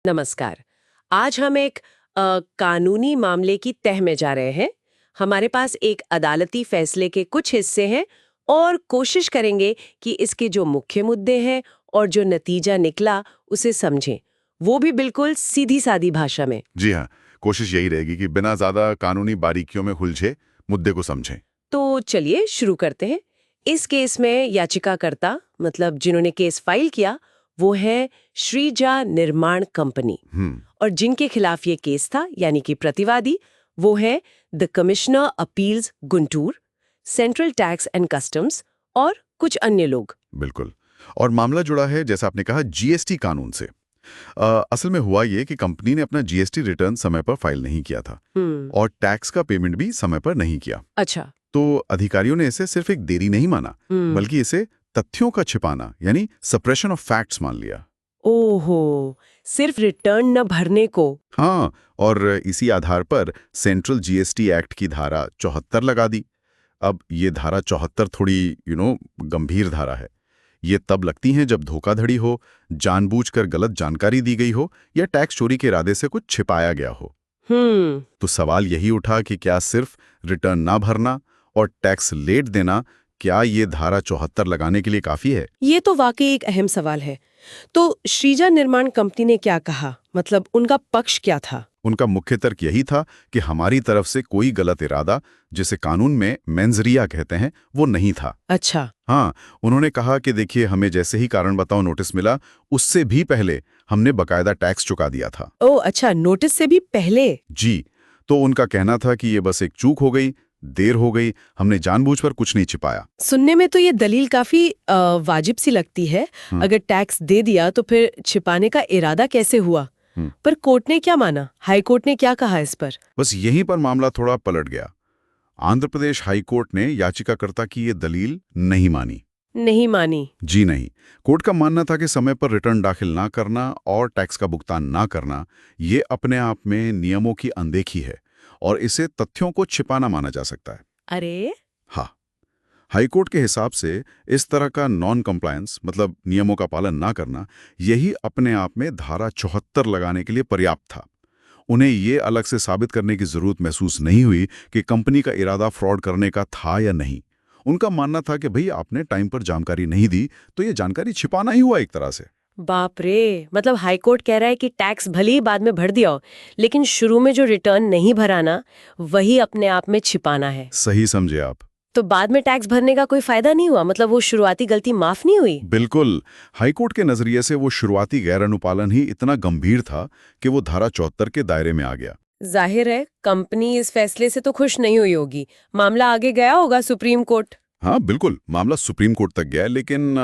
नमस्कार। आज हम एक कानूनी मामले की तह में जा रहे हैं। हमारे पास एक अदालती फैसले के कुछ हिस्से हैं और कोशिश करेंगे कि इसके जो मुख्य मुद्दे हैं और जो नतीजा निकला उसे समझें, वो भी बिल्कुल सीधी-सादी भाषा में। जी हाँ, कोशिश यही रहेगी कि बिना ज़्यादा कानूनी बारीकियों में उलझे मुद्दे को समझें। तो चलिए शुरू करते हैं। इस केस में याचिकाकर्ता मतलब जिन्होंने केस फाइल किया वो है श्रीजा निर्माण कंपनी, और जिनके खिलाफ ये केस था यानी कि प्रतिवादी वो है the commissioner appeals Guntur, central tax and customs और कुछ अन्य लोग। बिल्कुल। और मामला जुड़ा है, जैसा आपने कहा, जीएसटी कानून से। असल में हुआ ये कि कंपनी ने अपना जीएसटी रिटर्न समय पर फाइल नहीं किया था और टैक्स का पेमेंट भी समय पर नहीं किया। अच्छा। तो अधिकारियों ने इसे सिर्फ एक देरी नहीं माना, बल्कि इसे तथ्यों का छिपाना यानी सप्रेशन ऑफ फैक्ट्स मान लिया। ओहो, सिर्फ रिटर्न न भरने को। हाँ, और इसी आधार पर सेंट्रल जीएसटी एक्ट की धारा 74 लगा दी। अब ये धारा 74 थोड़ी गंभीर धारा है। ये तब लगती हैं जब धोखाधड़ी हो, जानबूझकर गलत जानकारी दी गई हो या टैक्स चोरी के इरादे से कुछ छिपाया गया हो। तो सवाल यही उठा कि क्या सिर्फ रिटर्न ना भरना और टैक्स लेट देना, क्या ये धारा 74 लगाने के लिए काफी है? ये तो वाकई एक अहम सवाल है। तो श्रीजा निर्माण कंपनी ने क्या कहा, मतलब उनका पक्ष क्या था? उनका मुख्य तर्क यही था कि हमारी तरफ से कोई गलत इरादा, जिसे कानून में मेंजरिया कहते हैं, वो नहीं था। अच्छा। हाँ, उन्होंने कहा कि देखिए, हमें जैसे ही कारण बताओ नोटिस मिला, उससे भी पहले हमने बकायदा टैक्स चुका दिया था। ओह अच्छा, नोटिस से भी पहले? जी, तो उनका कहना था कि ये बस एक चूक हो गई, देर हो गई, हमने जानबूझकर कुछ नहीं छिपाया। सुनने में तो ये दलील काफी वाजिब सी लगती है। अगर टैक्स दे दिया तो फिर छिपाने का इरादा कैसे हुआ? पर कोर्ट ने क्या माना? हाई कोर्ट ने क्या कहा इस पर? बस यहीं पर मामला थोड़ा पलट गया। आंध्र प्रदेश हाई कोर्ट ने याचिकाकर्ता की ये दलील नहीं मानी। नहीं मानी? जी नहीं। कोर्ट का मानना था कि समय पर रिटर्न दाखिल ना करना और टैक्स का भुगतान ना करना, ये अपने आप में नियमों की अनदेखी है और इसे तथ्यों को छिपाना माना जा सकता है। अरे, हाँ, हाईकोर्ट के हिसाब से इस तरह का नॉन कंप्लायंस, मतलब नियमों का पालन ना करना, यही अपने आप में धारा 74 लगाने के लिए पर्याप्त था। उन्हें ये अलग से साबित करने की जरूरत महसूस नहीं हुई कि कंपनी का इरादा फ्रॉड करने का था या नहीं। उनका मानना था कि भाई, आपने टाइम पर जानकारी नहीं दी, तो ये जानकारी छिपाना ही हुआ एक तरह से। बाप रे, मतलब हाई कोर्ट कह रहा है कि टैक्स भले ही बाद में भर दिया हो, लेकिन शुरू में जो रिटर्न नहीं भराना वही अपने आप में छिपाना है। सही समझे आप। तो बाद में टैक्स भरने का कोई फायदा नहीं हुआ, मतलब वो शुरुआती गलती माफ नहीं हुई? बिल्कुल। हाईकोर्ट के नजरिए से वो शुरुआती गैर अनुपालन ही इतना गंभीर था कि वो धारा 74 के दायरे में आ गया। जाहिर है कंपनी इस फैसले से तो खुश नहीं हुई होगी। मामला आगे गया होगा सुप्रीम कोर्ट। हाँ बिल्कुल, मामला सुप्रीम कोर्ट तक गया, लेकिन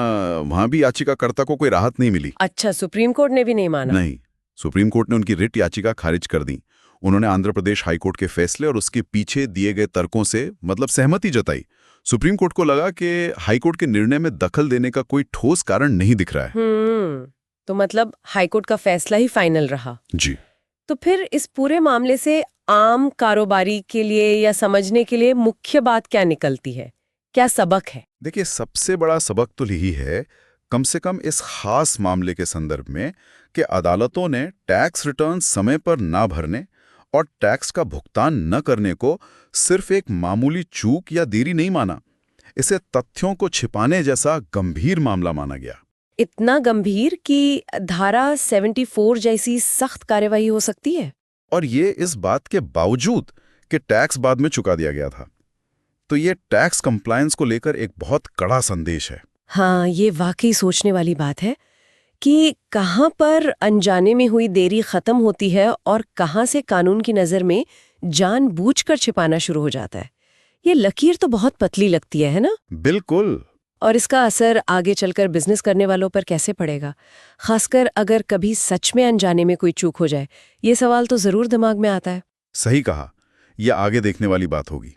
वहां भी याचिकाकर्ता को कोई राहत नहीं मिली। अच्छा, सुप्रीम कोर्ट ने भी नहीं माना? नहीं, सुप्रीम कोर्ट ने उनकी रिट याचिका खारिज कर दी। उन्होंने आंध्र प्रदेश हाईकोर्ट के फैसले और उसके पीछे दिए गए तर्कों से सहमति जताई। सुप्रीम कोर्ट को लगा कि हाईकोर्ट के निर्णय में दखल देने का कोई ठोस कारण नहीं दिख रहा है। तो मतलब हाईकोर्ट का फैसला ही फाइनल रहा। जी। तो फिर इस पूरे मामले से आम कारोबारी के लिए या समझने के लिए मुख्य बात क्या निकलती है? क्या सबक है? देखिए, सबसे बड़ा सबक तो यही है, कम से कम इस खास मामले के संदर्भ में, कि अदालतों ने टैक्स रिटर्न समय पर ना भरने और टैक्स का भुगतान न करने को सिर्फ एक मामूली चूक या देरी नहीं माना, इसे तथ्यों को छिपाने जैसा गंभीर मामला माना गया। इतना गंभीर कि धारा 74 जैसी सख्त कार्यवाही हो सकती है? और ये इस बात के बावजूद कि टैक्स बाद में चुका दिया गया था। तो ये टैक्स कंप्लायंस को लेकर एक बहुत कड़ा संदेश है। हाँ, ये वाकई सोचने वाली बात है कि कहाँ पर अनजाने में हुई देरी खत्म होती है और कहाँ से कानून की नज़र में जानबूझकर छिपाना शुरू हो जाता है। ये लकीर तो बहुत पतली लगती है ना? बिल्कुल। और इसका असर आगे चलकर बिजनेस करने वालों पर कैसे पड़ेगा, खासकर अगर कभी सच में अनजाने में कोई चूक हो जाए? ये सवाल तो जरूर दिमाग में आता है। सही कहा, यह आगे देखने वाली बात होगी।